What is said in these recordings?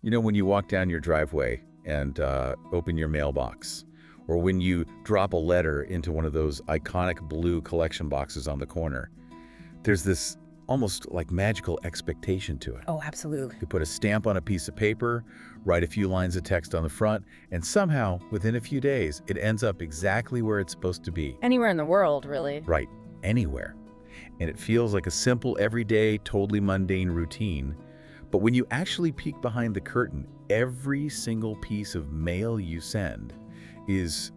You know, when you walk down your driveway and open your mailbox, or when you drop a letter into one of those iconic blue collection boxes on the corner, there's this almost like magical expectation to it. Oh, absolutely. You put a stamp on a piece of paper, write a few lines of text on the front, and somehow, within a few days, it ends up exactly where it's supposed to be. Anywhere in the world, really. Right, anywhere. And it feels like a simple, everyday, totally mundane routine. But when you actually peek behind the curtain, every single piece of mail you send is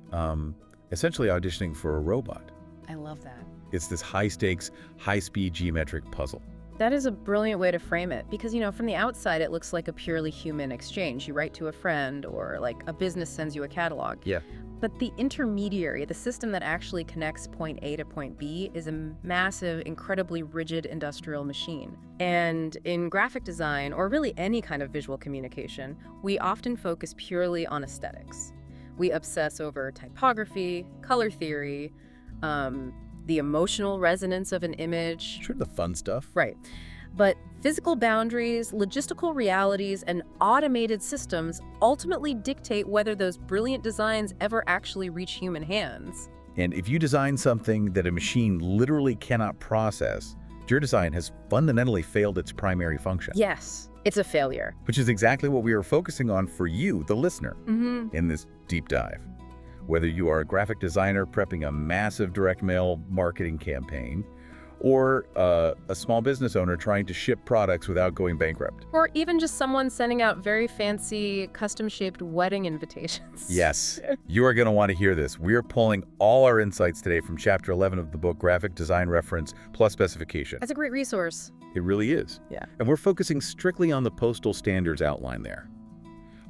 essentially auditioning for a robot. I love that. It's this high-stakes, high-speed geometric puzzle. That is a brilliant way to frame it because, from the outside, it looks like a purely human exchange. You write to a friend or like a business sends you a catalog. Yeah. But the intermediary, the system that actually connects point A to point B, is a massive, incredibly rigid industrial machine. And in graphic design, or really any kind of visual communication, we often focus purely on aesthetics. We obsess over typography, color theory, the emotional resonance of an image. Sure, the fun stuff. Right. But physical boundaries, logistical realities, and automated systems ultimately dictate whether those brilliant designs ever actually reach human hands. And if you design something that a machine literally cannot process, your design has fundamentally failed its primary function. Yes, it's a failure. Which is exactly what we are focusing on for you, the listener, in this deep dive. Whether you are a graphic designer prepping a massive direct mail marketing campaign, or a small business owner trying to ship products without going bankrupt. Or even just someone sending out very fancy, custom-shaped wedding invitations. Yes, you are going to want to hear this. We are pulling all our insights today from Chapter 11 of the book Graphic Design Reference plus Specification. That's a great resource. It really is. Yeah. And we're focusing strictly on the postal standards outline there.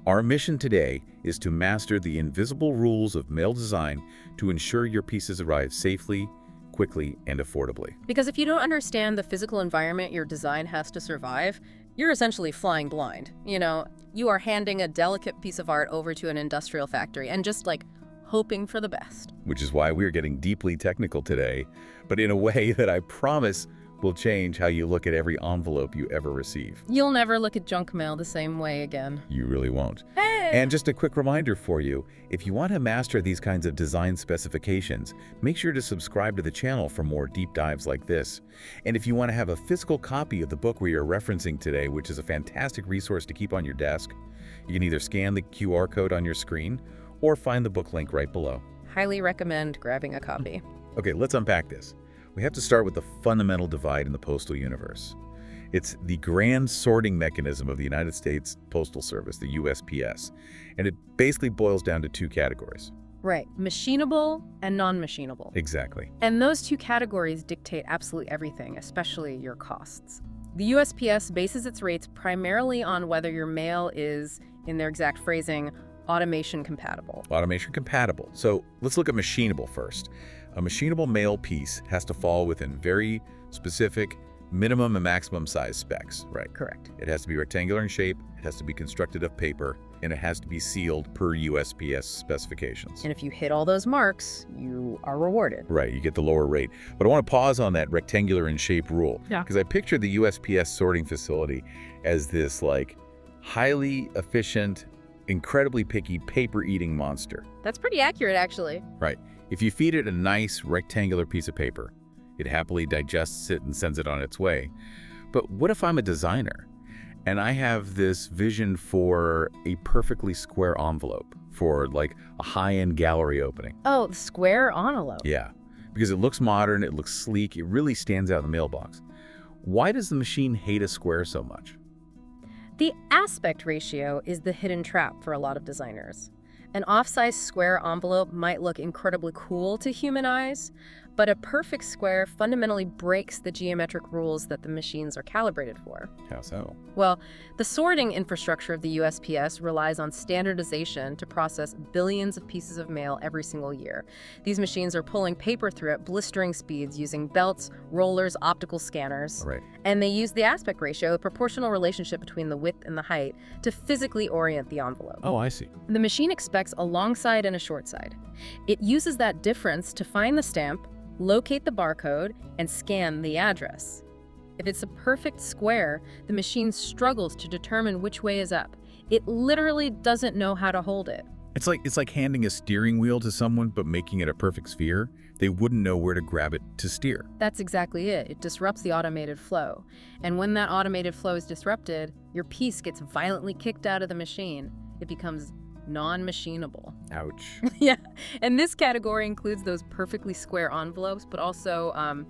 Our mission today is to master the invisible rules of mail design to ensure your pieces arrive safely, quickly, and affordably. Because if you don't understand the physical environment your design has to survive, you're essentially flying blind. You are handing a delicate piece of art over to an industrial factory and just hoping for the best. Which is why we're getting deeply technical today, but in a way that I promise will change how you look at every envelope you ever receive. You'll never look at junk mail the same way again. You really won't. Hey! And just a quick reminder for you, if you want to master these kinds of design specifications, make sure to subscribe to the channel for more deep dives like this. And if you want to have a physical copy of the book we are referencing today, which is a fantastic resource to keep on your desk, you can either scan the QR code on your screen or find the book link right below. Highly recommend grabbing a copy. Okay, let's unpack this. We have to start with the fundamental divide in the postal universe. It's the grand sorting mechanism of the United States Postal Service, the USPS, and it basically boils down to two categories. Right, machinable and non-machinable. Exactly. And those two categories dictate absolutely everything, especially your costs. The USPS bases its rates primarily on whether your mail is, in their exact phrasing, automation compatible. Automation compatible. So let's look at machinable first. A machinable mail piece has to fall within very specific minimum and maximum size specs, right? Correct. It has to be rectangular in shape, it has to be constructed of paper, and it has to be sealed per USPS specifications. And if you hit all those marks, you are rewarded. Right, you get the lower rate. But I want to pause on that rectangular in shape rule. Yeah. Because I picture the USPS sorting facility as this highly efficient, incredibly picky, paper-eating monster. That's pretty accurate, actually. Right. If you feed it a nice rectangular piece of paper, it happily digests it and sends it on its way. But what if I'm a designer and I have this vision for a perfectly square envelope for a high-end gallery opening? Oh, the square envelope. Yeah, because it looks modern, it looks sleek, it really stands out in the mailbox. Why does the machine hate a square so much? The aspect ratio is the hidden trap for a lot of designers. An off-size square envelope might look incredibly cool to human eyes, but a perfect square fundamentally breaks the geometric rules that the machines are calibrated for. How so? Well, the sorting infrastructure of the USPS relies on standardization to process billions of pieces of mail every single year. These machines are pulling paper through at blistering speeds using belts, rollers, optical scanners. Right. And they use the aspect ratio, the proportional relationship between the width and the height, to physically orient the envelope. Oh, I see. The machine expects a long side and a short side. It uses that difference to find the stamp, locate the barcode, and scan the address. If it's a perfect square, the machine struggles to determine which way is up. It literally doesn't know how to hold it. It's like handing a steering wheel to someone but making it a perfect sphere. They wouldn't know where to grab it to steer. That's exactly it. It disrupts the automated flow. And when that automated flow is disrupted, your piece gets violently kicked out of the machine. It becomes non-machinable. Ouch. Yeah, and this category includes those perfectly square envelopes, but also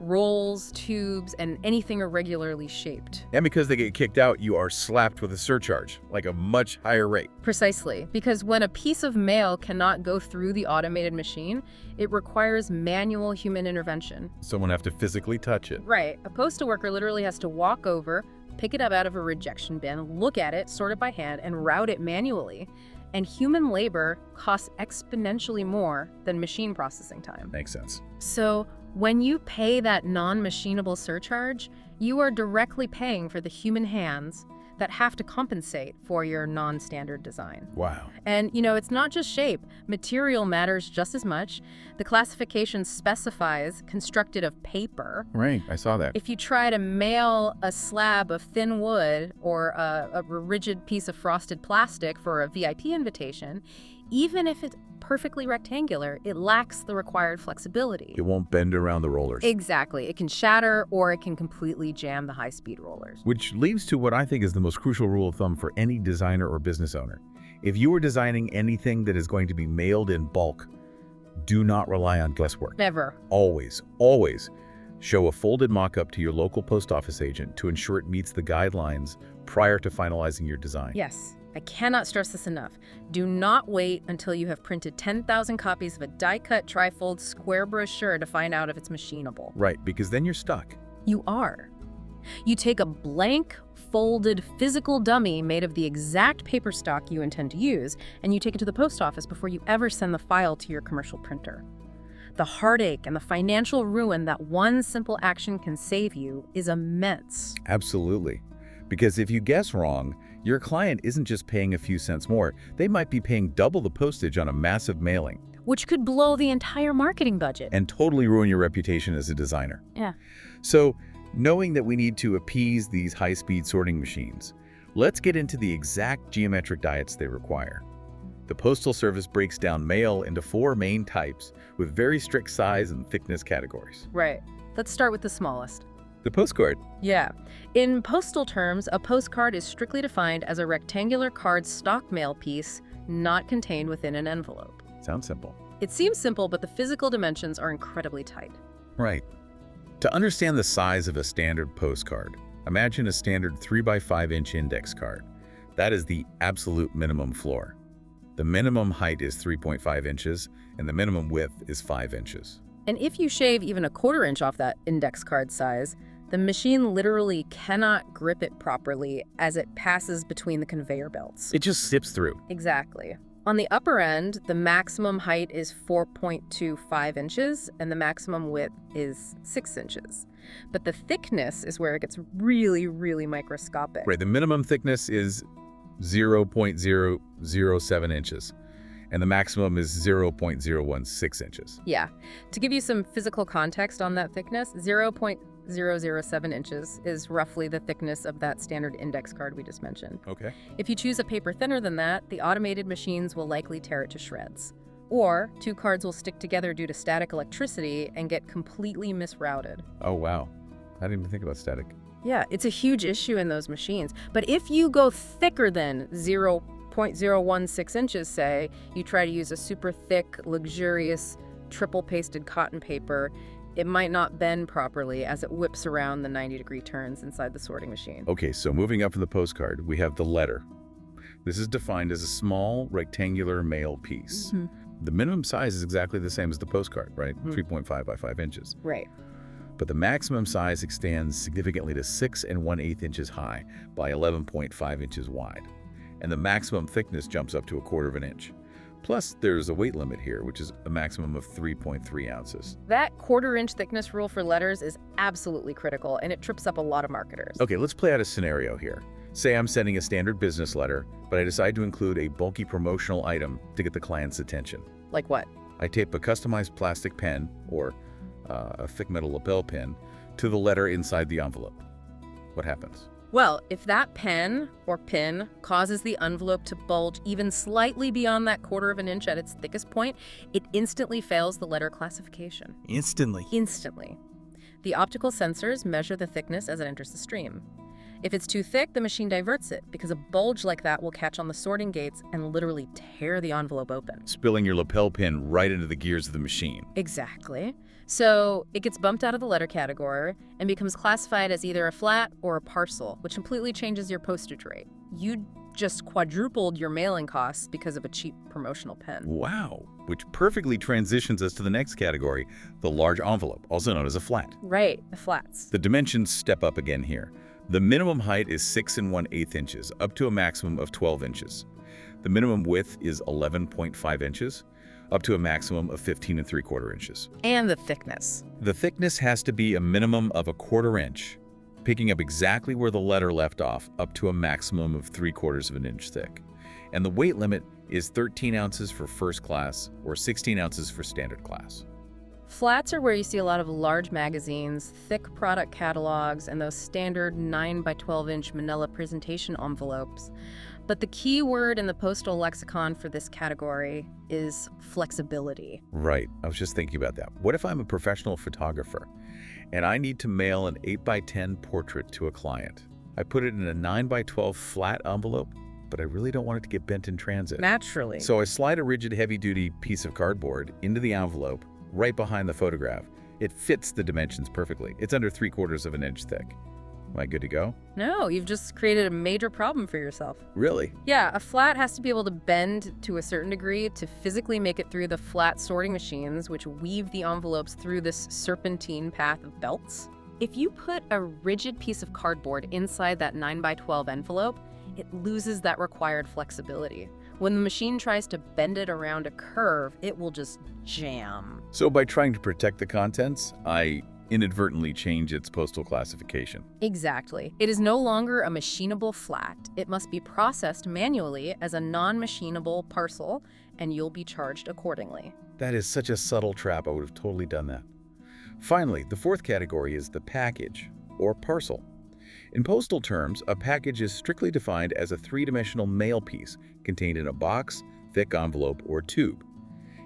rolls, tubes, and anything irregularly shaped. And because they get kicked out, you are slapped with a surcharge, like a much higher rate. Precisely, because when a piece of mail cannot go through the automated machine, it requires manual human intervention. Someone have to physically touch it. Right, a postal worker literally has to walk over, pick it up out of a rejection bin, look at it, sort it by hand, and route it manually. And human labor costs exponentially more than machine processing time. Makes sense. So when you pay that non-machinable surcharge, you are directly paying for the human hands that have to compensate for your non-standard design. Wow. And, it's not just shape. Material matters just as much. The classification specifies constructed of paper. Right, I saw that. If you try to mail a slab of thin wood or a rigid piece of frosted plastic for a VIP invitation, even if it's perfectly rectangular, it lacks the required flexibility. It won't bend around the rollers. Exactly. It can shatter or it can completely jam the high-speed rollers. Which leads to what I think is the most crucial rule of thumb for any designer or business owner. If you are designing anything that is going to be mailed in bulk, do not rely on guesswork. Never. Always show a folded mock-up to your local post office agent to ensure it meets the guidelines prior to finalizing your design. Yes. I cannot stress this enough. Do not wait until you have printed 10,000 copies of a die-cut, tri-fold, square brochure to find out if it's machinable. Right, because then you're stuck. You are. You take a blank, folded, physical dummy made of the exact paper stock you intend to use, and you take it to the post office before you ever send the file to your commercial printer. The heartache and the financial ruin that one simple action can save you is immense. Absolutely. Because if you guess wrong, your client isn't just paying a few cents more, they might be paying double the postage on a massive mailing. Which could blow the entire marketing budget. And totally ruin your reputation as a designer. Yeah. So, knowing that we need to appease these high-speed sorting machines, let's get into the exact geometric diets they require. The Postal Service breaks down mail into 4 main types with very strict size and thickness categories. Right. Let's start with the smallest. The postcard. Yeah. In postal terms, a postcard is strictly defined as a rectangular card stock mail piece not contained within an envelope. Sounds simple. It seems simple, but the physical dimensions are incredibly tight. Right. To understand the size of a standard postcard, imagine a standard 3x5-inch index card. That is the absolute minimum floor. The minimum height is 3.5 inches, and the minimum width is 5 inches. And if you shave even a 1/4 inch off that index card size, the machine literally cannot grip it properly as it passes between the conveyor belts. It just zips through. Exactly. On the upper end, the maximum height is 4.25 inches and the maximum width is 6 inches. But the thickness is where it gets really, really microscopic. Right, the minimum thickness is 0.007 inches, and the maximum is 0.016 inches. Yeah. To give you some physical context on that thickness, 0.007 inches is roughly the thickness of that standard index card we just mentioned. Okay. If you choose a paper thinner than that, the automated machines will likely tear it to shreds. Or 2 cards will stick together due to static electricity and get completely misrouted. Oh, wow. I didn't even think about static. Yeah, it's a huge issue in those machines. But if you go thicker than 0.016 inches, say, you try to use a super thick, luxurious, triple-pasted cotton paper, it might not bend properly as it whips around the 90-degree turns inside the sorting machine. Okay, so moving up from the postcard, we have the letter. This is defined as a small, rectangular mail piece. Mm-hmm. The minimum size is exactly the same as the postcard, right? 3.5 by 5 inches. Right. But the maximum size extends significantly to 6 1/8 inches high by 11.5 inches wide. And the maximum thickness jumps up to 1/4 inch. Plus, there's a weight limit here, which is a maximum of 3.3 ounces. That 1/4 inch thickness rule for letters is absolutely critical, and it trips up a lot of marketers. Okay, let's play out a scenario here. Say I'm sending a standard business letter, but I decide to include a bulky promotional item to get the client's attention. Like what? I tape a customized plastic pen, or a thick metal lapel pin, to the letter inside the envelope. What happens? Well, if that pen or pin causes the envelope to bulge even slightly beyond that 1/4 of an inch at its thickest point, it instantly fails the letter classification. Instantly. Instantly. The optical sensors measure the thickness as it enters the stream. If it's too thick, the machine diverts it, because a bulge like that will catch on the sorting gates and literally tear the envelope open. Spilling your lapel pin right into the gears of the machine. Exactly. So it gets bumped out of the letter category and becomes classified as either a flat or a parcel, which completely changes your postage rate. You just quadrupled your mailing costs because of a cheap promotional pen. Wow. Which perfectly transitions us to the next category, the large envelope, also known as a flat. Right, the flats. The dimensions step up again here. The minimum height is 6 1/8 inches, up to a maximum of 12 inches. The minimum width is 11.5 inches, up to a maximum of 15 3/4 inches. And the thickness. The thickness has to be a minimum of a 1/4 inch, picking up exactly where the letter left off, up to a maximum of 3/4 of an inch thick. And the weight limit is 13 ounces for first class or 16 ounces for standard class. Flats are where you see a lot of large magazines, thick product catalogs, and those standard 9 by 12-inch manila presentation envelopes. But the key word in the postal lexicon for this category is flexibility. Right. I was just thinking about that. What if I'm a professional photographer and I need to mail an 8 by 10 portrait to a client? I put it in a 9 by 12 flat envelope, but I really don't want it to get bent in transit. Naturally. So I slide a rigid heavy-duty piece of cardboard into the envelope right behind the photograph. It fits the dimensions perfectly. It's under 3/4 of an inch thick. Am I good to go? No, you've just created a major problem for yourself. Really? Yeah, a flat has to be able to bend to a certain degree to physically make it through the flat sorting machines, which weave the envelopes through this serpentine path of belts. If you put a rigid piece of cardboard inside that 9 by 12 envelope, it loses that required flexibility. When the machine tries to bend it around a curve, it will just jam. So by trying to protect the contents, I inadvertently change its postal classification. Exactly. It is no longer a machinable flat. It must be processed manually as a non-machinable parcel, and you'll be charged accordingly. That is such a subtle trap. I would have totally done that. Finally, the fourth category is the package, or parcel. In postal terms, a package is strictly defined as a 3-dimensional mail piece contained in a box, thick envelope, or tube.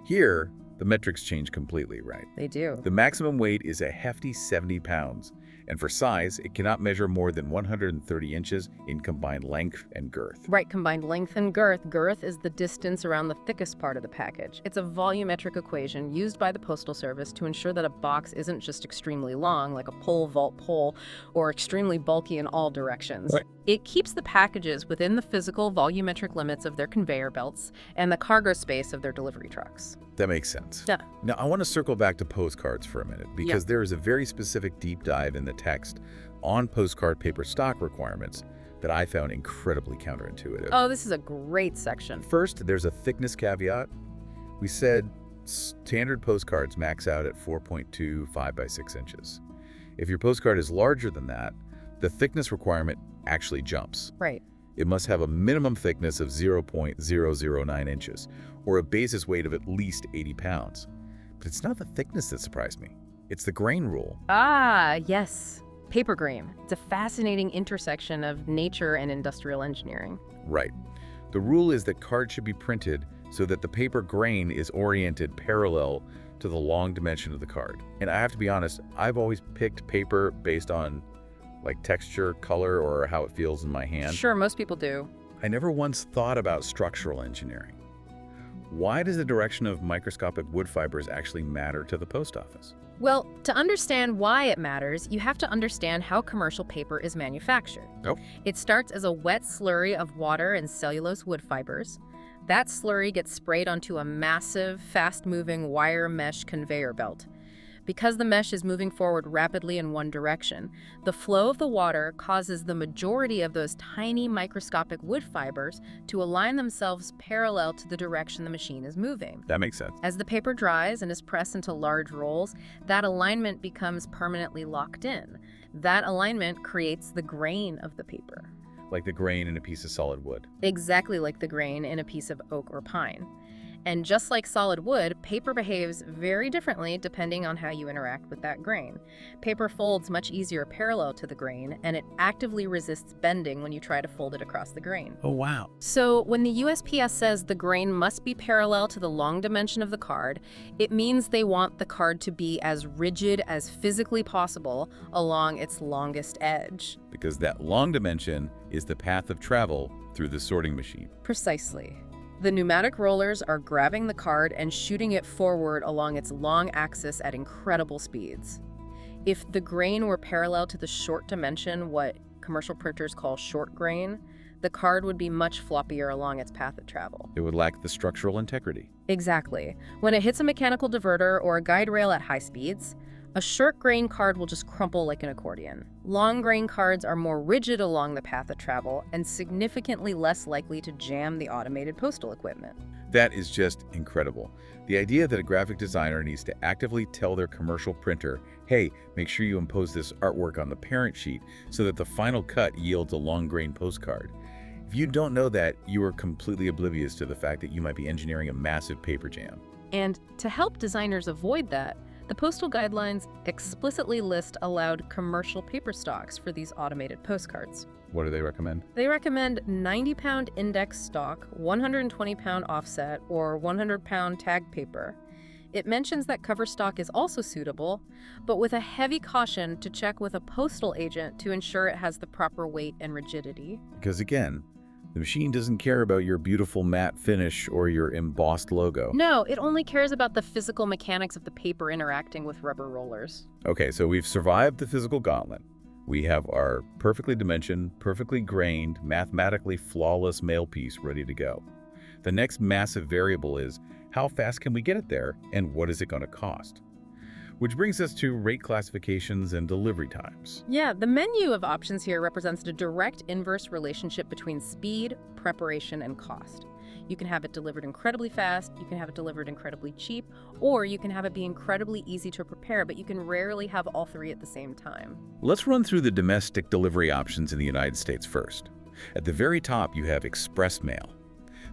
Here, the metrics change completely, right? They do. The maximum weight is a hefty 70 pounds, and for size, it cannot measure more than 130 inches in combined length and girth. Right, combined length and girth. Girth is the distance around the thickest part of the package. It's a volumetric equation used by the Postal Service to ensure that a box isn't just extremely long, like a pole vault pole, or extremely bulky in all directions. Right. It keeps the packages within the physical volumetric limits of their conveyor belts and the cargo space of their delivery trucks. That makes sense. Yeah. Now, I want to circle back to postcards for a minute, because there is a very specific deep dive in the text on postcard paper stock requirements that I found incredibly counterintuitive. Oh, this is a great section. First, there's a thickness caveat. We said standard postcards max out at 4.25 by 6 inches. If your postcard is larger than that, the thickness requirement actually jumps. Right. It must have a minimum thickness of 0.009 inches, or a basis weight of at least 80 pounds. But it's not the thickness that surprised me. It's the grain rule. Ah, yes. Paper grain. It's a fascinating intersection of nature and industrial engineering. Right. The rule is that cards should be printed so that the paper grain is oriented parallel to the long dimension of the card. And I have to be honest, I've always picked paper based on like texture, color, or how it feels in my hand. Sure, most people do. I never once thought about structural engineering. Why does the direction of microscopic wood fibers actually matter to the post office? Well, to understand why it matters, you have to understand how commercial paper is manufactured. Oh. It starts as a wet slurry of water and cellulose wood fibers. That slurry gets sprayed onto a massive, fast-moving wire mesh conveyor belt. Because the mesh is moving forward rapidly in one direction, the flow of the water causes the majority of those tiny microscopic wood fibers to align themselves parallel to the direction the machine is moving. That makes sense. As the paper dries and is pressed into large rolls, that alignment becomes permanently locked in. That alignment creates the grain of the paper. Like the grain in a piece of solid wood. Exactly like the grain in a piece of oak or pine. And just like solid wood, paper behaves very differently depending on how you interact with that grain. Paper folds much easier parallel to the grain, and it actively resists bending when you try to fold it across the grain. Oh, wow. So when the USPS says the grain must be parallel to the long dimension of the card, it means they want the card to be as rigid as physically possible along its longest edge. Because that long dimension is the path of travel through the sorting machine. Precisely. The pneumatic rollers are grabbing the card and shooting it forward along its long axis at incredible speeds. If the grain were parallel to the short dimension, what commercial printers call short grain, the card would be much floppier along its path of travel. It would lack the structural integrity. Exactly. When it hits a mechanical diverter or a guide rail at high speeds, a short grain card will just crumple like an accordion. Long grain cards are more rigid along the path of travel and significantly less likely to jam the automated postal equipment. That is just incredible. The idea that a graphic designer needs to actively tell their commercial printer, hey, make sure you impose this artwork on the parent sheet so that the final cut yields a long grain postcard. If you don't know that, you are completely oblivious to the fact that you might be engineering a massive paper jam. And to help designers avoid that, the postal guidelines explicitly list allowed commercial paper stocks for these automated postcards. What do they recommend? They recommend 90-pound index stock, 120-pound offset, or 100-pound tag paper. It mentions that cover stock is also suitable, but with a heavy caution to check with a postal agent to ensure it has the proper weight and rigidity. Because again, the machine doesn't care about your beautiful matte finish or your embossed logo. No, it only cares about the physical mechanics of the paper interacting with rubber rollers. Okay, so we've survived the physical gauntlet. We have our perfectly dimensioned, perfectly grained, mathematically flawless mail piece ready to go. The next massive variable is how fast can we get it there and what is it going to cost? Which brings us to rate classifications and delivery times. Yeah, the menu of options here represents a direct inverse relationship between speed, preparation, and cost. You can have it delivered incredibly fast, you can have it delivered incredibly cheap, or you can have it be incredibly easy to prepare, but you can rarely have all three at the same time. Let's run through the domestic delivery options in the United States first. At the very top, you have Express Mail.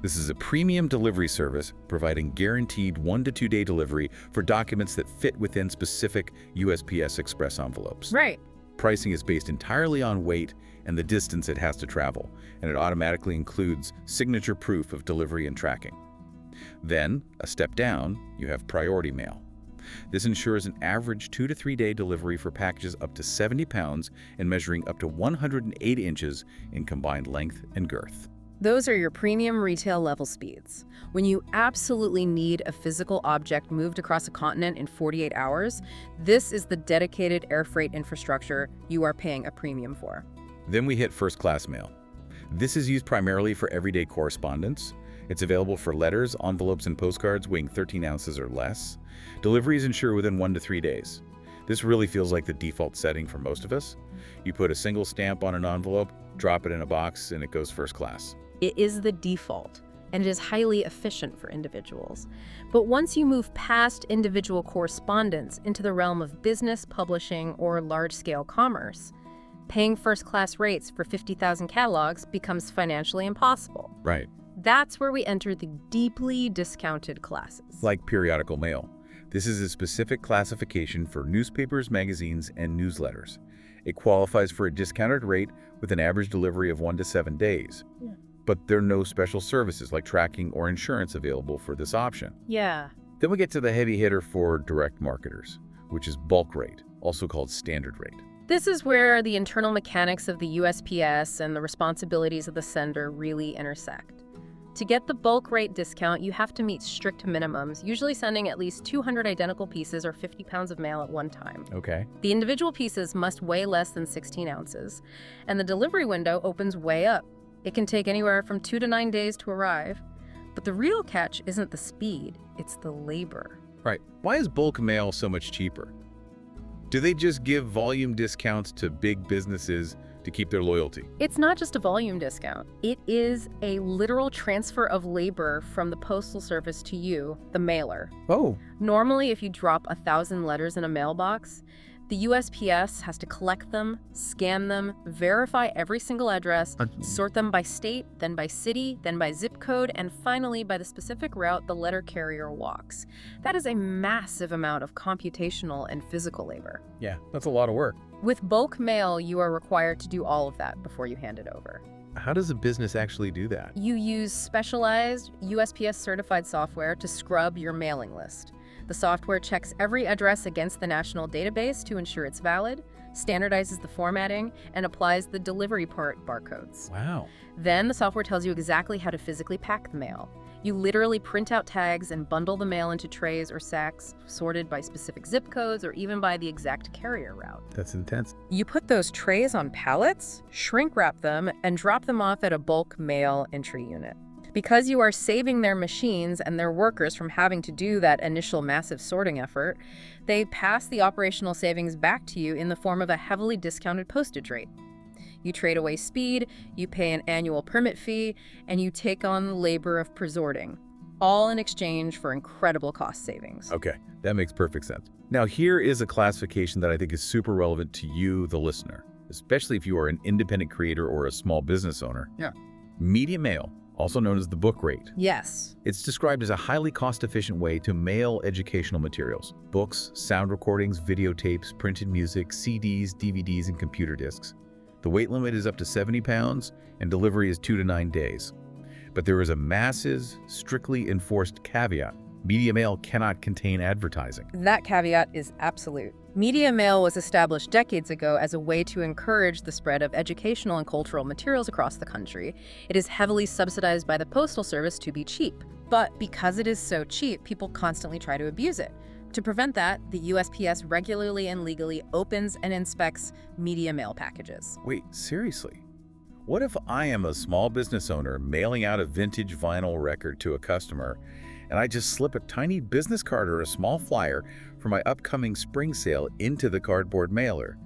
This is a premium delivery service providing guaranteed 1 to 2 day delivery for documents that fit within specific USPS Express envelopes. Right. Pricing is based entirely on weight and the distance it has to travel, and it automatically includes signature proof of delivery and tracking. Then, a step down, you have Priority Mail. This ensures an average 2 to 3 day delivery for packages up to 70 pounds and measuring up to 108 inches in combined length and girth. Those are your premium retail level speeds. When you absolutely need a physical object moved across a continent in 48 hours, this is the dedicated air freight infrastructure you are paying a premium for. Then we hit First Class Mail. This is used primarily for everyday correspondence. It's available for letters, envelopes, and postcards weighing 13 ounces or less. Delivery is ensured within 1 to 3 days. This really feels like the default setting for most of us. You put a single stamp on an envelope, drop it in a box, and it goes first class. It is the default, and it is highly efficient for individuals. But once you move past individual correspondence into the realm of business, publishing, or large-scale commerce, paying first-class rates for 50,000 catalogs becomes financially impossible. Right. That's where we enter the deeply discounted classes. Like periodical mail. This is a specific classification for newspapers, magazines, and newsletters. It qualifies for a discounted rate with an average delivery of 1 to 7 days. Yeah. But there are no special services like tracking or insurance available for this option. Yeah. Then we get to the heavy hitter for direct marketers, which is bulk rate, also called standard rate. This is where the internal mechanics of the USPS and the responsibilities of the sender really intersect. To get the bulk rate discount, you have to meet strict minimums, usually sending at least 200 identical pieces or 50 pounds of mail at one time. Okay. The individual pieces must weigh less than 16 ounces, and the delivery window opens way up. It can take anywhere from 2 to 9 days to arrive. But the real catch isn't the speed, it's the labor. Right. Why is bulk mail so much cheaper? Do they just give volume discounts to big businesses to keep their loyalty? It's not just a volume discount. It is a literal transfer of labor from the postal service to you, the mailer. Oh. Normally, if you drop 1,000 letters in a mailbox, The USPS has to collect them, scan them, verify every single address, sort them by state, then by city, then by zip code, and finally by the specific route the letter carrier walks. That is a massive amount of computational and physical labor. Yeah, that's a lot of work. With bulk mail, you are required to do all of that before you hand it over. How does a business actually do that? You use specialized USPS-certified software to scrub your mailing list. The software checks every address against the national database to ensure it's valid, standardizes the formatting, and applies the delivery part barcodes. Wow. Then the software tells you exactly how to physically pack the mail. You literally print out tags and bundle the mail into trays or sacks, sorted by specific zip codes or even by the exact carrier route. That's intense. You put those trays on pallets, shrink wrap them, and drop them off at a bulk mail entry unit. Because you are saving their machines and their workers from having to do that initial massive sorting effort, they pass the operational savings back to you in the form of a heavily discounted postage rate. You trade away speed, you pay an annual permit fee, and you take on the labor of presorting, all in exchange for incredible cost savings. Okay, that makes perfect sense. Now, here is a classification that I think is super relevant to you, the listener, especially if you are an independent creator or a small business owner. Yeah. Media mail, also known as the book rate. Yes. It's described as a highly cost-efficient way to mail educational materials: books, sound recordings, videotapes, printed music, CDs, DVDs, and computer discs. The weight limit is up to 70 pounds, and delivery is 2 to 9 days. But there is a massive, strictly enforced caveat. Media mail cannot contain advertising. That caveat is absolute. Media mail was established decades ago as a way to encourage the spread of educational and cultural materials across the country. It is heavily subsidized by the Postal Service to be cheap. But because it is so cheap, people constantly try to abuse it. To prevent that, the USPS regularly and legally opens and inspects media mail packages. Wait, seriously? What if I am a small business owner mailing out a vintage vinyl record to a customer, and I just slip a tiny business card or a small flyer for my upcoming spring sale into the cardboard mailer?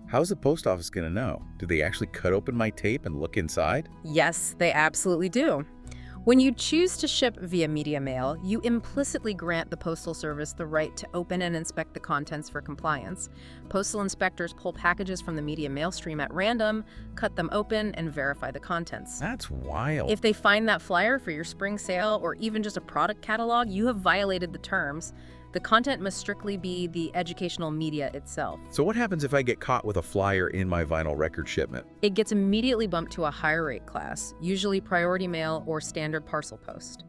How's the post office going to know? Do they actually cut open my tape and look inside? Yes, they absolutely do. When you choose to ship via media mail, you implicitly grant the Postal Service the right to open and inspect the contents for compliance. Postal inspectors pull packages from the media mail stream at random, cut them open, and verify the contents. That's wild. If they find that flyer for your spring sale or even just a product catalog, you have violated the terms. The content must strictly be the educational media itself. So what happens if I get caught with a flyer in my vinyl record shipment? It gets immediately bumped to a higher rate class, usually priority mail or standard parcel post.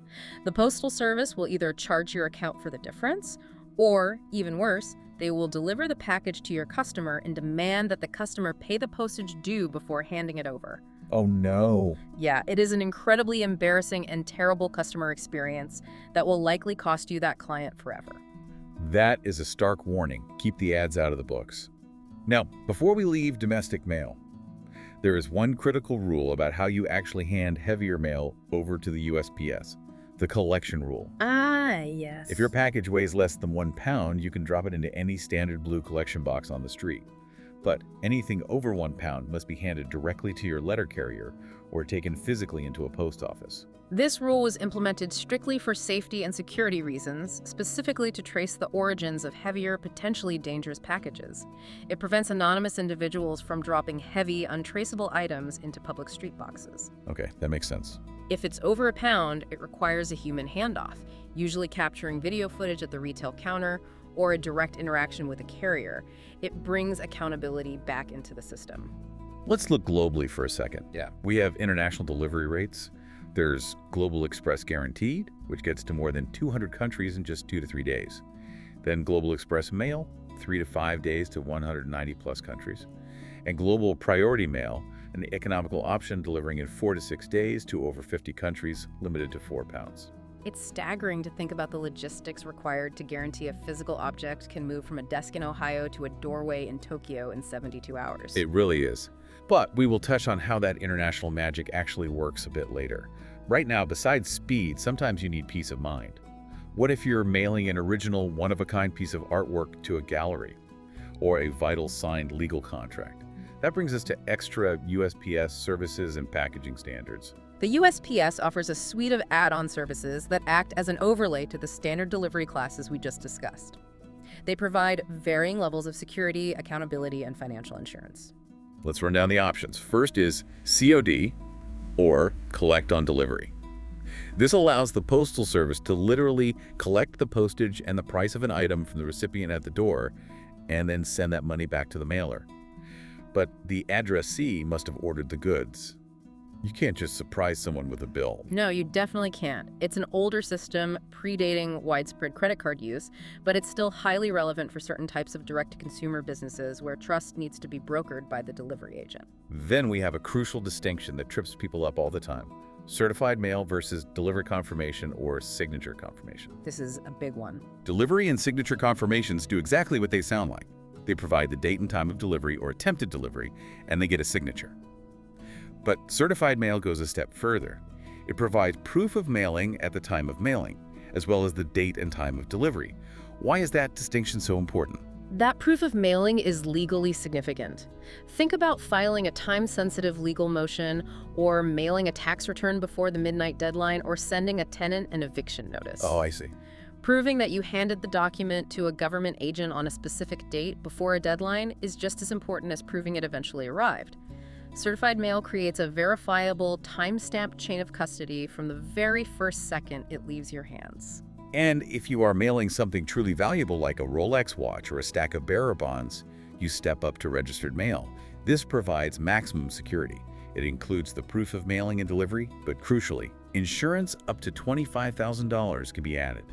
The Postal Service will either charge your account for the difference, or, even worse, they will deliver the package to your customer and demand that the customer pay the postage due before handing it over. Oh no. Yeah, it is an incredibly embarrassing and terrible customer experience that will likely cost you that client forever. That is a stark warning. Keep the ads out of the books. Now, before we leave domestic mail, there is one critical rule about how you actually hand heavier mail over to the USPS, the collection rule. Ah, yes. If your package weighs less than 1 pound, you can drop it into any standard blue collection box on the street. But anything over 1 pound must be handed directly to your letter carrier or taken physically into a post office. This rule was implemented strictly for safety and security reasons, specifically to trace the origins of heavier, potentially dangerous packages. It prevents anonymous individuals from dropping heavy, untraceable items into public street boxes. Okay, that makes sense. If it's over 1 pound, it requires a human handoff, usually capturing video footage at the retail counter or a direct interaction with a carrier. It brings accountability back into the system. Let's look globally for a second. Yeah. We have international delivery rates. There's Global Express Guaranteed, which gets to more than 200 countries in just 2 to 3 days. Then Global Express Mail, 3 to 5 days to 190 plus countries. And Global Priority Mail, an economical option delivering in 4 to 6 days to over 50 countries, limited to 4 pounds. It's staggering to think about the logistics required to guarantee a physical object can move from a desk in Ohio to a doorway in Tokyo in 72 hours. It really is. But we will touch on how that international magic actually works a bit later. Right now, besides speed, sometimes you need peace of mind. What if you're mailing an original, one-of-a-kind piece of artwork to a gallery, or a vital signed legal contract? That brings us to extra USPS services and packaging standards. The USPS offers a suite of add-on services that act as an overlay to the standard delivery classes we just discussed. They provide varying levels of security, accountability, and financial insurance. Let's run down the options. First is COD, or collect on delivery. This allows the Postal Service to literally collect the postage and the price of an item from the recipient at the door and then send that money back to the mailer. But the addressee must have ordered the goods. You can't just surprise someone with a bill. No, you definitely can't. It's an older system predating widespread credit card use, but it's still highly relevant for certain types of direct-to-consumer businesses where trust needs to be brokered by the delivery agent. Then we have a crucial distinction that trips people up all the time. Certified mail versus delivery confirmation or signature confirmation. This is a big one. Delivery and signature confirmations do exactly what they sound like. They provide the date and time of delivery or attempted delivery, and they get a signature. But certified mail goes a step further. It provides proof of mailing at the time of mailing, as well as the date and time of delivery. Why is that distinction so important? That proof of mailing is legally significant. Think about filing a time-sensitive legal motion, or mailing a tax return before the midnight deadline, or sending a tenant an eviction notice. Oh, I see. Proving that you handed the document to a government agent on a specific date before a deadline is just as important as proving it eventually arrived. Certified mail creates a verifiable, time-stamped chain of custody from the very first second it leaves your hands. And if you are mailing something truly valuable like a Rolex watch or a stack of bearer bonds, you step up to registered mail. This provides maximum security. It includes the proof of mailing and delivery, but crucially, insurance up to $25,000 can be added.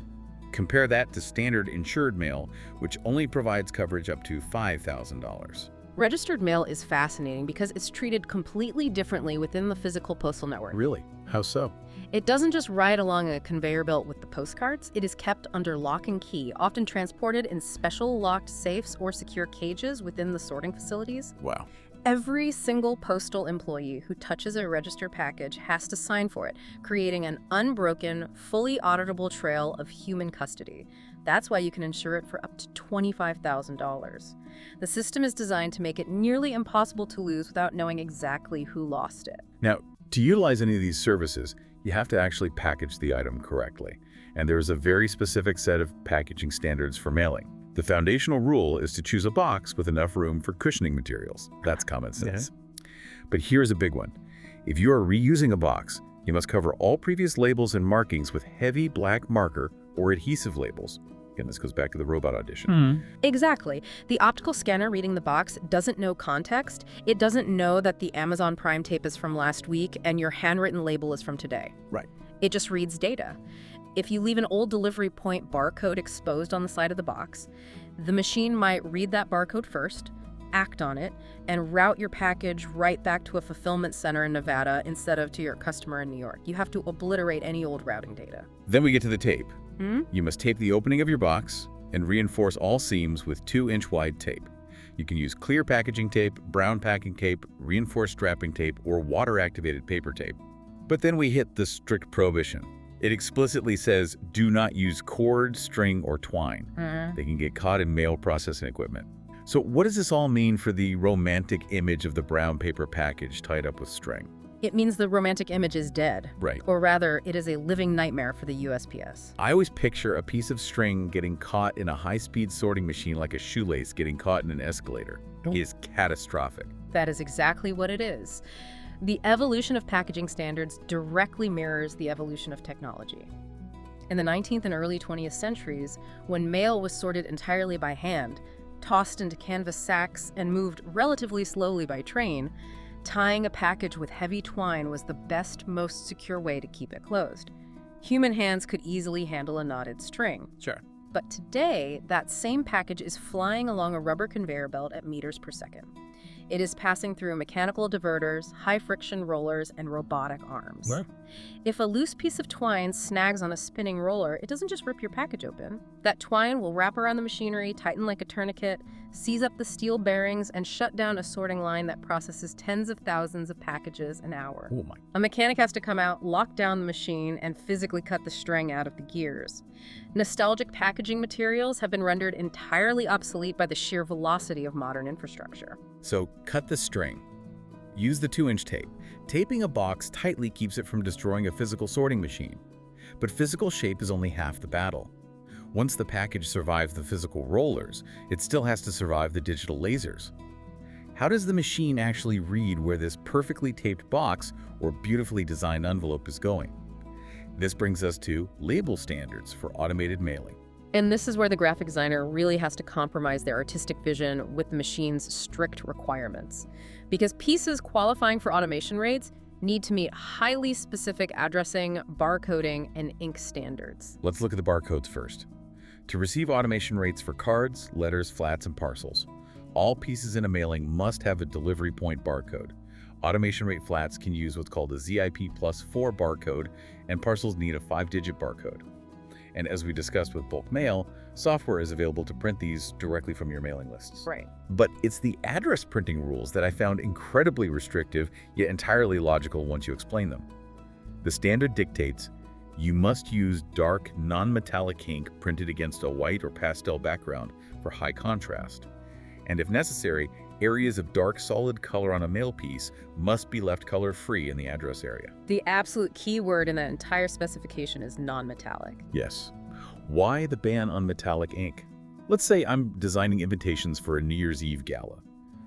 Compare that to standard insured mail, which only provides coverage up to $5,000. Registered mail is fascinating because it's treated completely differently within the physical postal network. Really? How so? It doesn't just ride along a conveyor belt with the postcards. It is kept under lock and key, often transported in special locked safes or secure cages within the sorting facilities. Wow. Every single postal employee who touches a registered package has to sign for it, creating an unbroken, fully auditable trail of human custody. That's why you can insure it for up to $25,000. The system is designed to make it nearly impossible to lose without knowing exactly who lost it. Now, to utilize any of these services, you have to actually package the item correctly. And there is a very specific set of packaging standards for mailing. The foundational rule is to choose a box with enough room for cushioning materials. That's common sense. Yeah. But here's a big one. If you are reusing a box, you must cover all previous labels and markings with heavy black marker or adhesive labels. Again, this goes back to the robot audition. Exactly. The optical scanner reading the box doesn't know context. It doesn't know that the Amazon Prime tape is from last week and your handwritten label is from today. Right. It just reads data. If you leave an old delivery point barcode exposed on the side of the box, the machine might read that barcode first, act on it, and route your package right back to a fulfillment center in Nevada instead of to your customer in New York. You have to obliterate any old routing data. Then we get to the tape. You must tape the opening of your box and reinforce all seams with 2-inch wide tape. You can use clear packaging tape, brown packing tape, reinforced strapping tape, or water-activated paper tape. But then we hit the strict prohibition. It explicitly says, do not use cord, string, or twine. They can get caught in mail processing equipment. So what does this all mean for the romantic image of the brown paper package tied up with string? It means the romantic image is dead. Right. Or rather, it is a living nightmare for the USPS. I always picture a piece of string getting caught in a high-speed sorting machine like a shoelace getting caught in an escalator. It is catastrophic. That is exactly what it is. The evolution of packaging standards directly mirrors the evolution of technology. In the 19th and early 20th centuries, when mail was sorted entirely by hand, tossed into canvas sacks, and moved relatively slowly by train, tying a package with heavy twine was the best, most secure way to keep it closed. Human hands could easily handle a knotted string. Sure. But today, that same package is flying along a rubber conveyor belt at meters per second. It is passing through mechanical diverters, high-friction rollers, and robotic arms. Right. If a loose piece of twine snags on a spinning roller, it doesn't just rip your package open. That twine will wrap around the machinery, tighten like a tourniquet, seize up the steel bearings, and shut down a sorting line that processes tens of thousands of packages an hour. Oh my. A mechanic has to come out, lock down the machine, and physically cut the string out of the gears. Nostalgic packaging materials have been rendered entirely obsolete by the sheer velocity of modern infrastructure. So cut the string. Use the 2-inch tape. Taping a box tightly keeps it from destroying a physical sorting machine. But physical shape is only half the battle. Once the package survives the physical rollers, it still has to survive the digital lasers. How does the machine actually read where this perfectly taped box or beautifully designed envelope is going? This brings us to label standards for automated mailing. And this is where the graphic designer really has to compromise their artistic vision with the machine's strict requirements. Because pieces qualifying for automation rates need to meet highly specific addressing, barcoding, and ink standards. Let's look at the barcodes first. To receive automation rates for cards, letters, flats, and parcels, all pieces in a mailing must have a delivery point barcode. Automation rate flats can use what's called a ZIP+4 barcode, and parcels need a 5-digit barcode. And as we discussed with bulk mail, software is available to print these directly from your mailing lists. Right. But it's the address printing rules that I found incredibly restrictive, yet entirely logical once you explain them. The standard dictates you must use dark, non-metallic ink printed against a white or pastel background for high contrast. And if necessary, areas of dark solid color on a mail piece must be left color-free in the address area. The absolute key word in that entire specification is non-metallic. Yes. Why the ban on metallic ink? Let's say I'm designing invitations for a New Year's Eve gala.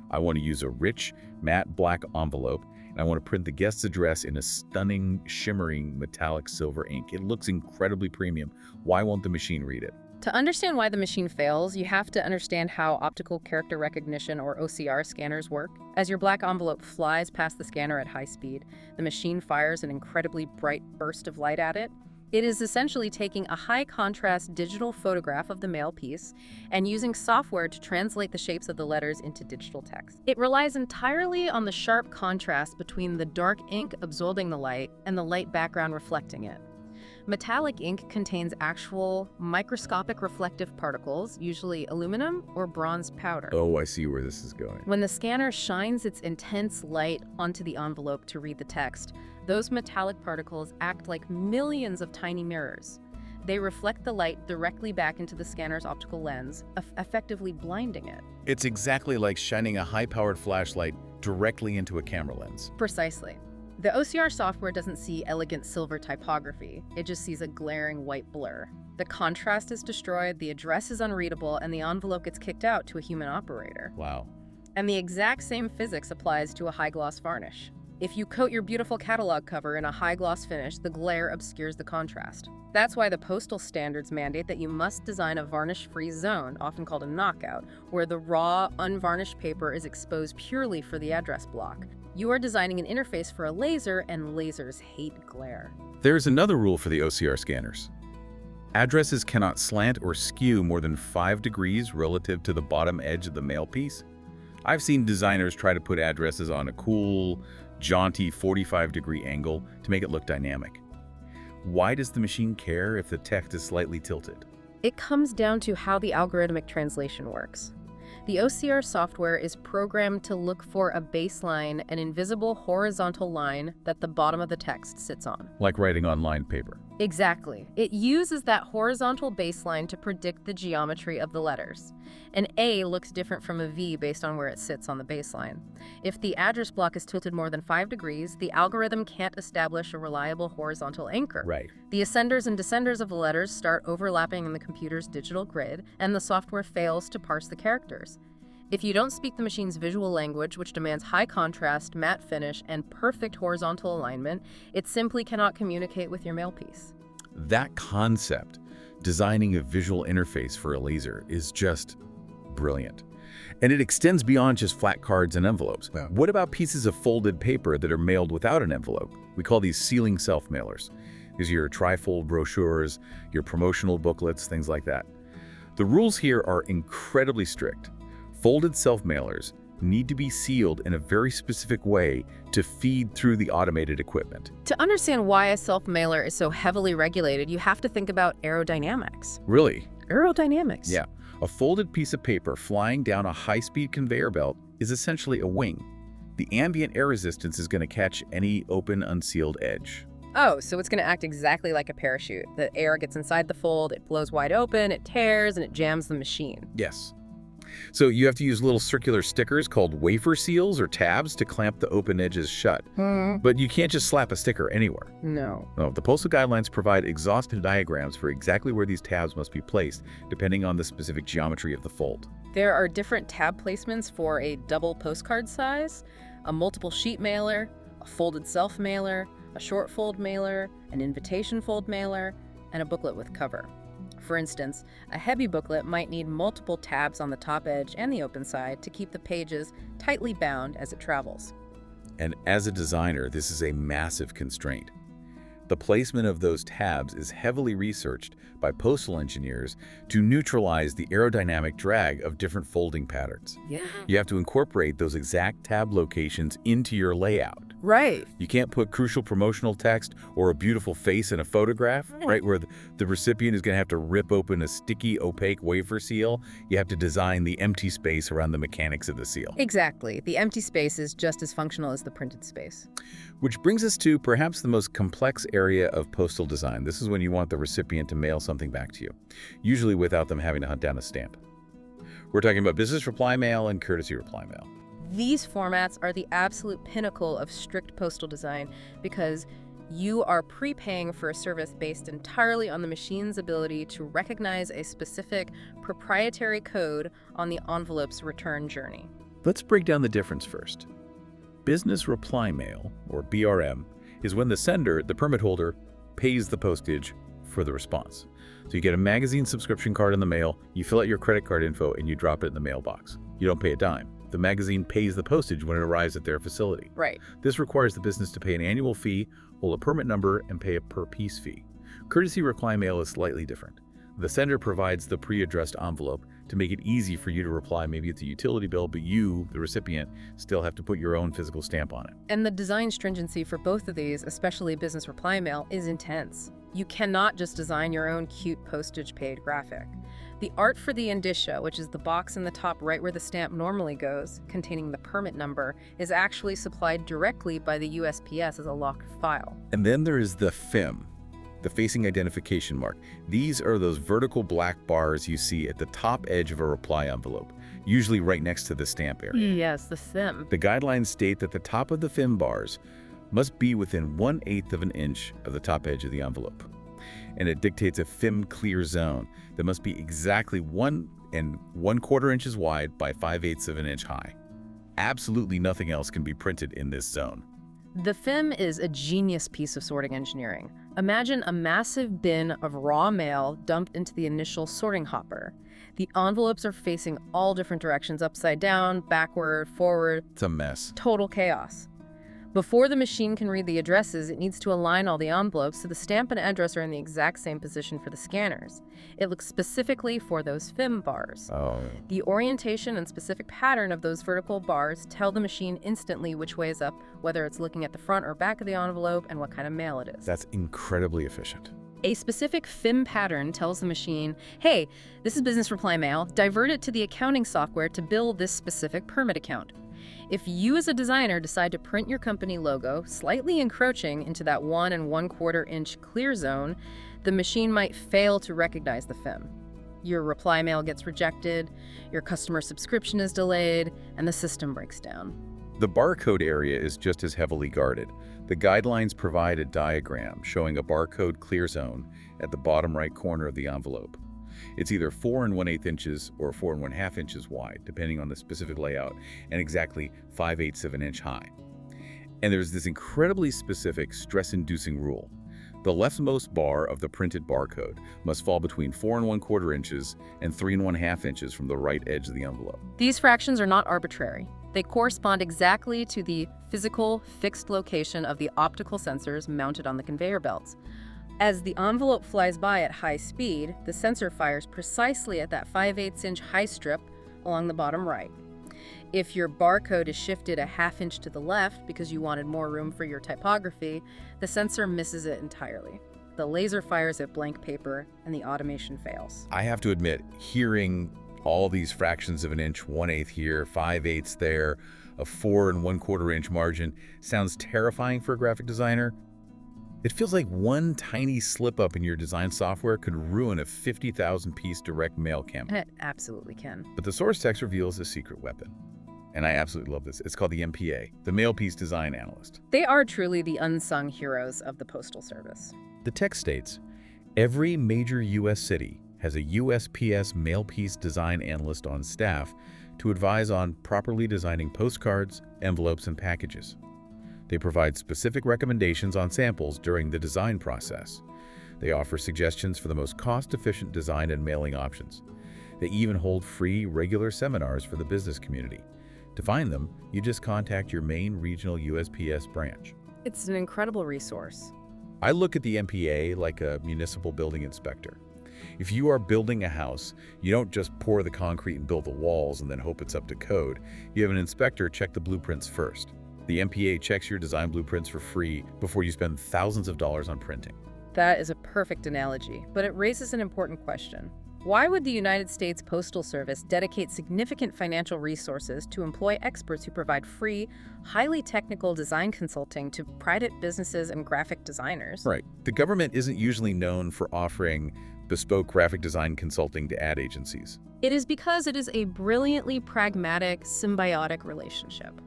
I want to use a rich, matte black envelope, and I want to print the guest's address in a stunning, shimmering metallic silver ink. It looks incredibly premium. Why won't the machine read it? To understand why the machine fails, you have to understand how optical character recognition, or OCR, scanners work. As your black envelope flies past the scanner at high speed, the machine fires an incredibly bright burst of light at it. It is essentially taking a high-contrast digital photograph of the mail piece and using software to translate the shapes of the letters into digital text. It relies entirely on the sharp contrast between the dark ink absorbing the light and the light background reflecting it. Metallic ink contains actual microscopic reflective particles, usually aluminum or bronze powder. Oh, I see where this is going. When the scanner shines its intense light onto the envelope to read the text, those metallic particles act like millions of tiny mirrors. They reflect the light directly back into the scanner's optical lens, effectively blinding it. It's exactly like shining a high-powered flashlight directly into a camera lens. Precisely. The OCR software doesn't see elegant silver typography, it just sees a glaring white blur. The contrast is destroyed, the address is unreadable, and the envelope gets kicked out to a human operator. Wow. And the exact same physics applies to a high-gloss varnish. If you coat your beautiful catalog cover in a high-gloss finish, the glare obscures the contrast. That's why the Postal standards mandate that you must design a varnish-free zone, often called a knockout, where the raw, unvarnished paper is exposed purely for the address block. You are designing an interface for a laser, and lasers hate glare. There's another rule for the OCR scanners. Addresses cannot slant or skew more than 5 degrees relative to the bottom edge of the mail piece. I've seen designers try to put addresses on a cool, jaunty 45-degree angle to make it look dynamic. Why does the machine care if the text is slightly tilted? It comes down to how the algorithmic translation works. The OCR software is programmed to look for a baseline, an invisible horizontal line that the bottom of the text sits on. Like writing on lined paper. Exactly. It uses that horizontal baseline to predict the geometry of the letters. An A looks different from a V based on where it sits on the baseline. If the address block is tilted more than 5 degrees, the algorithm can't establish a reliable horizontal anchor. Right. The ascenders and descenders of the letters start overlapping in the computer's digital grid, and the software fails to parse the characters. If you don't speak the machine's visual language, which demands high contrast, matte finish, and perfect horizontal alignment, it simply cannot communicate with your mail piece. That concept, designing a visual interface for a laser, is just brilliant. And it extends beyond just flat cards and envelopes. Yeah. What about pieces of folded paper that are mailed without an envelope? We call these sealing self-mailers. These are your trifold brochures, your promotional booklets, things like that. The rules here are incredibly strict. Folded self-mailers need to be sealed in a very specific way to feed through the automated equipment. To understand why a self-mailer is so heavily regulated, you have to think about aerodynamics. Really? Aerodynamics? Yeah. A folded piece of paper flying down a high-speed conveyor belt is essentially a wing. The ambient air resistance is going to catch any open, unsealed edge. Oh, so it's going to act exactly like a parachute. The air gets inside the fold, it blows wide open, it tears, and it jams the machine. Yes. So you have to use little circular stickers called wafer seals or tabs to clamp the open edges shut. But you can't just slap a sticker anywhere. No. No, the postal guidelines provide exhaustive diagrams for exactly where these tabs must be placed, depending on the specific geometry of the fold. There are different tab placements for a double postcard size, a multiple sheet mailer, a folded self mailer, a short fold mailer, an invitation fold mailer, and a booklet with cover. For instance, a heavy booklet might need multiple tabs on the top edge and the open side to keep the pages tightly bound as it travels. And as a designer, this is a massive constraint. The placement of those tabs is heavily researched by postal engineers to neutralize the aerodynamic drag of different folding patterns. Yeah. You have to incorporate those exact tab locations into your layout. Right. You can't put crucial promotional text or a beautiful face in a photograph, right, where the recipient is going to have to rip open a sticky, opaque wafer seal. You have to design the empty space around the mechanics of the seal. Exactly. The empty space is just as functional as the printed space. Which brings us to perhaps the most complex area of postal design. This is when you want the recipient to mail something back to you, usually without them having to hunt down a stamp. We're talking about business reply mail and courtesy reply mail. These formats are the absolute pinnacle of strict postal design because you are prepaying for a service based entirely on the machine's ability to recognize a specific proprietary code on the envelope's return journey. Let's break down the difference first. Business reply mail, or BRM, is when the sender, the permit holder, pays the postage for the response. So you get a magazine subscription card in the mail, you fill out your credit card info, and you drop it in the mailbox. You don't pay a dime. The magazine pays the postage when it arrives at their facility. Right. This requires the business to pay an annual fee, hold a permit number, and pay a per-piece fee. Courtesy reply mail is slightly different. The sender provides the pre-addressed envelope to make it easy for you to reply. Maybe it's a utility bill, but you, the recipient, still have to put your own physical stamp on it. And the design stringency for both of these, especially business reply mail, is intense. You cannot just design your own cute postage-paid graphic. The art for the indicia, which is the box in the top right where the stamp normally goes, containing the permit number, is actually supplied directly by the USPS as a locked file. And then there is the FIM, the facing identification mark. These are those vertical black bars you see at the top edge of a reply envelope, usually right next to the stamp area. Yes, the FIM. The guidelines state that the top of the FIM bars must be within 1/8 of an inch of the top edge of the envelope. And it dictates a FIM clear zone that must be exactly 1 1/4 inches wide by 5/8 of an inch high. Absolutely nothing else can be printed in this zone. The FIM is a genius piece of sorting engineering. Imagine a massive bin of raw mail dumped into the initial sorting hopper. The envelopes are facing all different directions, upside down, backward, forward. It's a mess. Total chaos. Before the machine can read the addresses, it needs to align all the envelopes so the stamp and address are in the exact same position for the scanners. It looks specifically for those FIM bars. Oh. The orientation and specific pattern of those vertical bars tell the machine instantly which way is up, whether it's looking at the front or back of the envelope, and what kind of mail it is. That's incredibly efficient. A specific FIM pattern tells the machine, hey, this is business reply mail, divert it to the accounting software to bill this specific permit account. If you as a designer decide to print your company logo slightly encroaching into that 1 1/4 inch clear zone, the machine might fail to recognize the FIM. Your reply mail gets rejected, your customer subscription is delayed, and the system breaks down. The barcode area is just as heavily guarded. The guidelines provide a diagram showing a barcode clear zone at the bottom right corner of the envelope. It's either 4 1/8 inches or 4 1/2 inches wide, depending on the specific layout, and exactly 5/8 of an inch high. And there's this incredibly specific stress-inducing rule. The leftmost bar of the printed barcode must fall between 4 1/4 inches and 3 1/2 inches from the right edge of the envelope. These fractions are not arbitrary. They correspond exactly to the physical, fixed location of the optical sensors mounted on the conveyor belts. As the envelope flies by at high speed, the sensor fires precisely at that 5/8 inch high strip along the bottom right. If your barcode is shifted a 1/2 inch to the left because you wanted more room for your typography, the sensor misses it entirely. The laser fires at blank paper and the automation fails. I have to admit, hearing all these fractions of an inch, 1/8 here, 5/8 there, a 4 1/4 inch margin, sounds terrifying for a graphic designer. It feels like one tiny slip-up in your design software could ruin a 50,000-piece direct mail campaign. It absolutely can. But the source text reveals a secret weapon. And I absolutely love this. It's called the MPA, the Mailpiece Design Analyst. They are truly the unsung heroes of the Postal Service. The text states, every major U.S. city has a USPS Mailpiece Design Analyst on staff to advise on properly designing postcards, envelopes, and packages. They provide specific recommendations on samples during the design process. They offer suggestions for the most cost-efficient design and mailing options. They even hold free, regular seminars for the business community. To find them, you just contact your main regional USPS branch. It's an incredible resource. I look at the MPA like a municipal building inspector. If you are building a house, you don't just pour the concrete and build the walls and then hope it's up to code. You have an inspector check the blueprints first. The MPA checks your design blueprints for free before you spend thousands of dollars on printing. That is a perfect analogy, but it raises an important question. Why would the United States Postal Service dedicate significant financial resources to employ experts who provide free, highly technical design consulting to private businesses and graphic designers? Right. The government isn't usually known for offering bespoke graphic design consulting to ad agencies. It is because it is a brilliantly pragmatic, symbiotic relationship.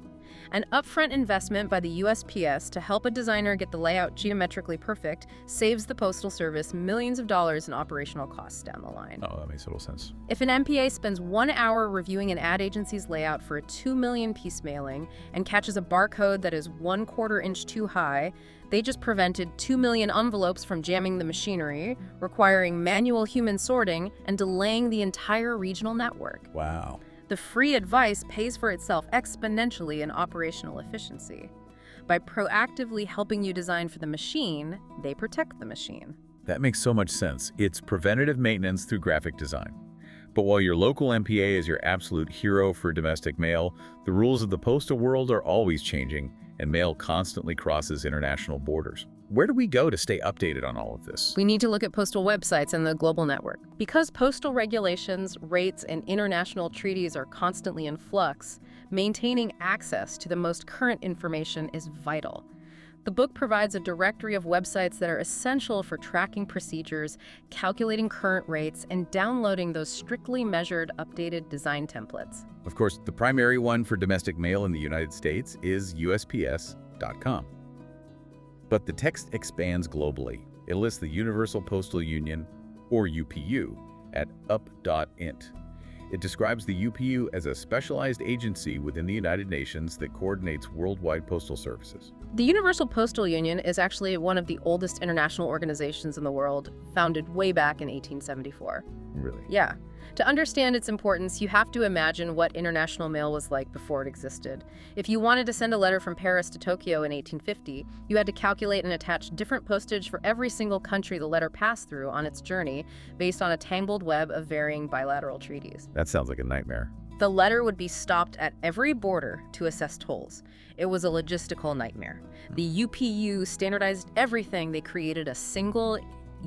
An upfront investment by the USPS to help a designer get the layout geometrically perfect saves the Postal Service millions of dollars in operational costs down the line. Oh, that makes total sense. If an MPA spends 1 hour reviewing an ad agency's layout for a 2 million piece mailing and catches a barcode that is 1/4 inch too high, they just prevented 2 million envelopes from jamming the machinery, requiring manual human sorting and delaying the entire regional network. Wow. The free advice pays for itself exponentially in operational efficiency. By proactively helping you design for the machine, they protect the machine. That makes so much sense. It's preventative maintenance through graphic design. But while your local MPA is your absolute hero for domestic mail, the rules of the postal world are always changing, and mail constantly crosses international borders. Where do we go to stay updated on all of this? We need to look at postal websites and the global network. Because postal regulations, rates, and international treaties are constantly in flux, maintaining access to the most current information is vital. The book provides a directory of websites that are essential for tracking procedures, calculating current rates, and downloading those strictly measured, updated design templates. Of course, the primary one for domestic mail in the United States is USPS.com. But the text expands globally. It lists the Universal Postal Union, or UPU, at up.int. It describes the UPU as a specialized agency within the United Nations that coordinates worldwide postal services. The Universal Postal Union is actually one of the oldest international organizations in the world, founded way back in 1874. Really? Yeah. To understand its importance, you have to imagine what international mail was like before it existed. If you wanted to send a letter from Paris to Tokyo in 1850, you had to calculate and attach different postage for every single country the letter passed through on its journey, based on a tangled web of varying bilateral treaties. That sounds like a nightmare. The letter would be stopped at every border to assess tolls. It was a logistical nightmare. The UPU standardized everything. They created a single,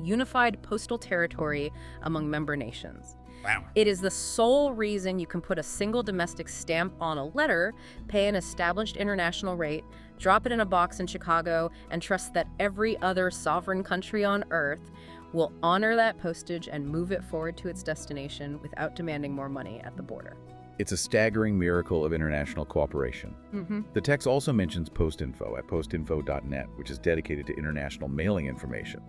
unified postal territory among member nations. Wow. It is the sole reason you can put a single domestic stamp on a letter, pay an established international rate, drop it in a box in Chicago, and trust that every other sovereign country on Earth will honor that postage and move it forward to its destination without demanding more money at the border. It's a staggering miracle of international cooperation. The text also mentions PostInfo at postinfo.net, which is dedicated to international mailing information.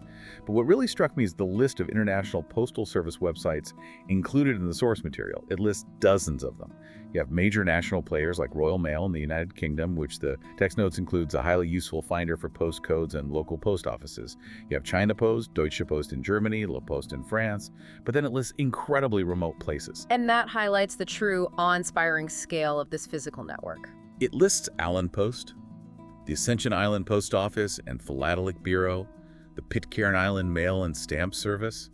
But what really struck me is the list of international postal service websites included in the source material. It lists dozens of them. You have major national players like Royal Mail in the United Kingdom, which the text notes includes a highly useful finder for postcodes and local post offices. You have China Post, Deutsche Post in Germany, La Poste in France, but then it lists incredibly remote places. And that highlights the true awe-inspiring scale of this physical network. It lists Allen Post, the Ascension Island Post Office and Philatelic Bureau, the Pitcairn Island Mail and Stamp Service,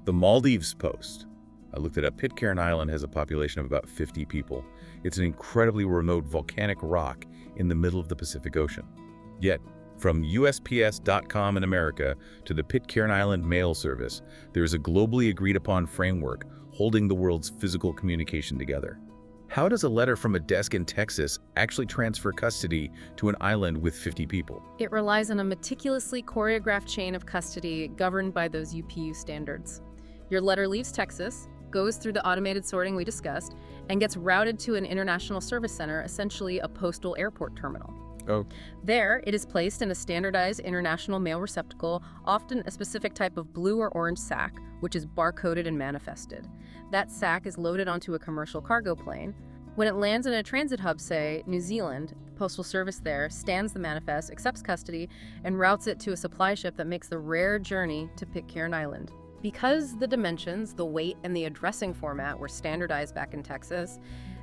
the Maldives Post. I looked it up. Pitcairn Island has a population of about 50 people. It's an incredibly remote volcanic rock in the middle of the Pacific Ocean. Yet, from USPS.com in America to the Pitcairn Island Mail Service, there is a globally agreed-upon framework holding the world's physical communication together. How does a letter from a desk in Texas actually transfer custody to an island with 50 people? It relies on a meticulously choreographed chain of custody governed by those UPU standards. Your letter leaves Texas, goes through the automated sorting we discussed, and gets routed to an international service center, essentially a postal airport terminal. Oh. There, it is placed in a standardized international mail receptacle, often a specific type of blue or orange sack, which is barcoded and manifested. That sack is loaded onto a commercial cargo plane. When it lands in a transit hub, say, New Zealand, the Postal Service there scans the manifest, accepts custody, and routes it to a supply ship that makes the rare journey to Pitcairn Island. Because the dimensions, the weight, and the addressing format were standardized back in Texas,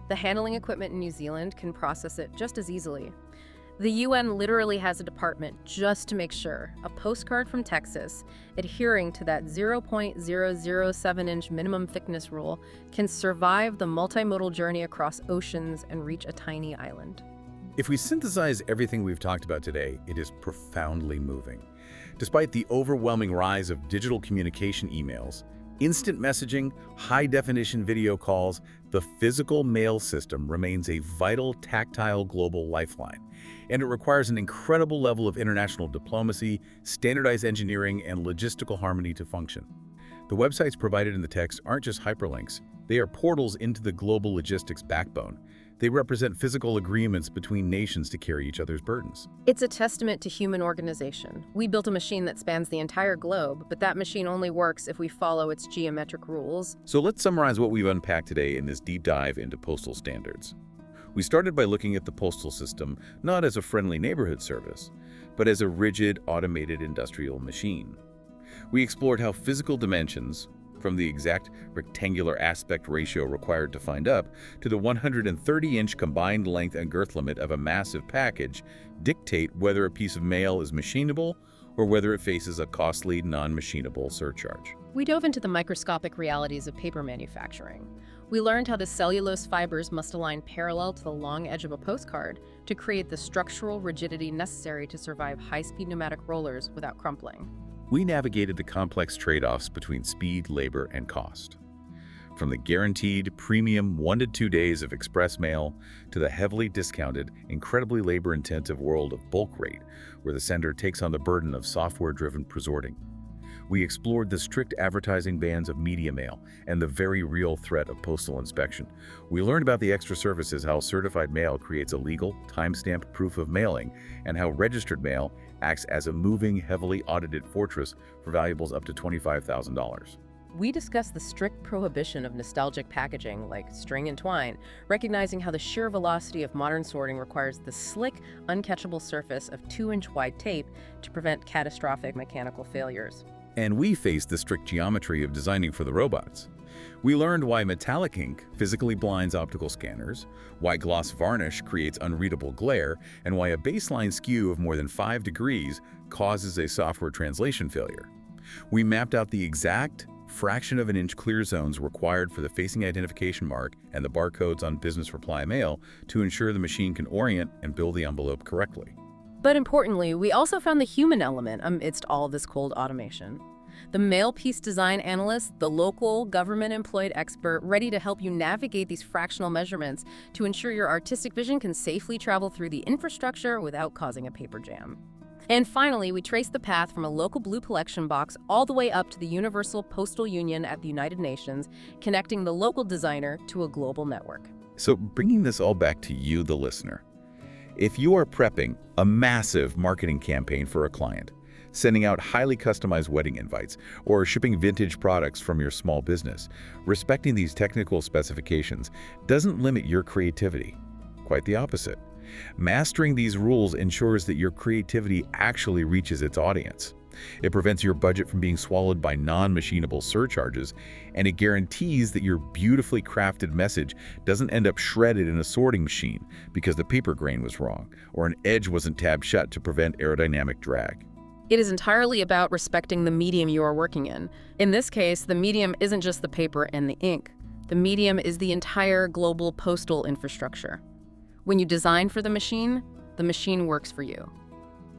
the handling equipment in New Zealand can process it just as easily. The UN literally has a department just to make sure a postcard from Texas, adhering to that 0.007-inch minimum thickness rule, can survive the multimodal journey across oceans and reach a tiny island. If we synthesize everything we've talked about today, it is profoundly moving. Despite the overwhelming rise of digital communication emails, instant messaging, high-definition video calls, the physical mail system remains a vital, tactile global lifeline, and it requires an incredible level of international diplomacy, standardized engineering, and logistical harmony to function. The websites provided in the text aren't just hyperlinks, they are portals into the global logistics backbone. They represent physical agreements between nations to carry each other's burdens. It's a testament to human organization. We built a machine that spans the entire globe, but that machine only works if we follow its geometric rules. So let's summarize what we've unpacked today in this deep dive into postal standards. We started by looking at the postal system not as a friendly neighborhood service, but as a rigid, automated industrial machine. We explored how physical dimensions, from the exact rectangular aspect ratio required to find up to the 130-inch combined length and girth limit of a massive package, dictate whether a piece of mail is machinable or whether it faces a costly, non-machinable surcharge. We dove into the microscopic realities of paper manufacturing. We learned how the cellulose fibers must align parallel to the long edge of a postcard to create the structural rigidity necessary to survive high-speed pneumatic rollers without crumpling. We navigated the complex trade-offs between speed, labor, and cost. From the guaranteed premium 1 to 2 days of express mail to the heavily discounted, incredibly labor-intensive world of bulk rate, where the sender takes on the burden of software-driven presorting. We explored the strict advertising bans of media mail and the very real threat of postal inspection. We learned about the extra services, how certified mail creates a legal, time-stamped proof of mailing, and how registered mail acts as a moving, heavily audited fortress for valuables up to $25,000. We discussed the strict prohibition of nostalgic packaging like string and twine, recognizing how the sheer velocity of modern sorting requires the slick, uncatchable surface of 2-inch wide tape to prevent catastrophic mechanical failures. And we faced the strict geometry of designing for the robots. We learned why metallic ink physically blinds optical scanners, why gloss varnish creates unreadable glare, and why a baseline skew of more than 5 degrees causes a software translation failure. We mapped out the exact fraction of an inch clear zones required for the facing identification mark and the barcodes on business reply mail to ensure the machine can orient and build the envelope correctly. But importantly, we also found the human element amidst all this cold automation. The mail piece design analyst, the local government-employed expert ready to help you navigate these fractional measurements to ensure your artistic vision can safely travel through the infrastructure without causing a paper jam. And finally, we traced the path from a local blue collection box all the way up to the Universal Postal Union at the United Nations, connecting the local designer to a global network. So bringing this all back to you, the listener. If you are prepping a massive marketing campaign for a client, sending out highly customized wedding invites, or shipping vintage products from your small business, respecting these technical specifications doesn't limit your creativity. Quite the opposite. Mastering these rules ensures that your creativity actually reaches its audience. It prevents your budget from being swallowed by non-machinable surcharges, and it guarantees that your beautifully crafted message doesn't end up shredded in a sorting machine because the paper grain was wrong, or an edge wasn't tabbed shut to prevent aerodynamic drag. It is entirely about respecting the medium you are working in. In this case, the medium isn't just the paper and the ink. The medium is the entire global postal infrastructure. When you design for the machine works for you.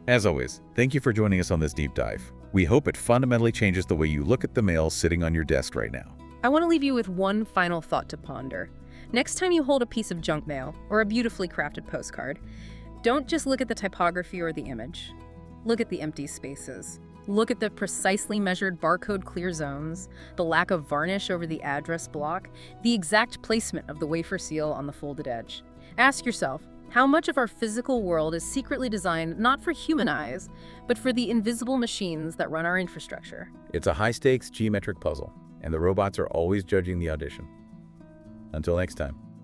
As always, thank you for joining us on this deep dive. We hope it fundamentally changes the way you look at the mail sitting on your desk right now. I want to leave you with one final thought to ponder. Next time you hold a piece of junk mail or a beautifully crafted postcard, don't just look at the typography or the image. Look at the empty spaces. Look at the precisely measured barcode clear zones, the lack of varnish over the address block, the exact placement of the wafer seal on the folded edge. Ask yourself, how much of our physical world is secretly designed not for human eyes, but for the invisible machines that run our infrastructure? It's a high-stakes geometric puzzle, and the robots are always judging the audition. Until next time.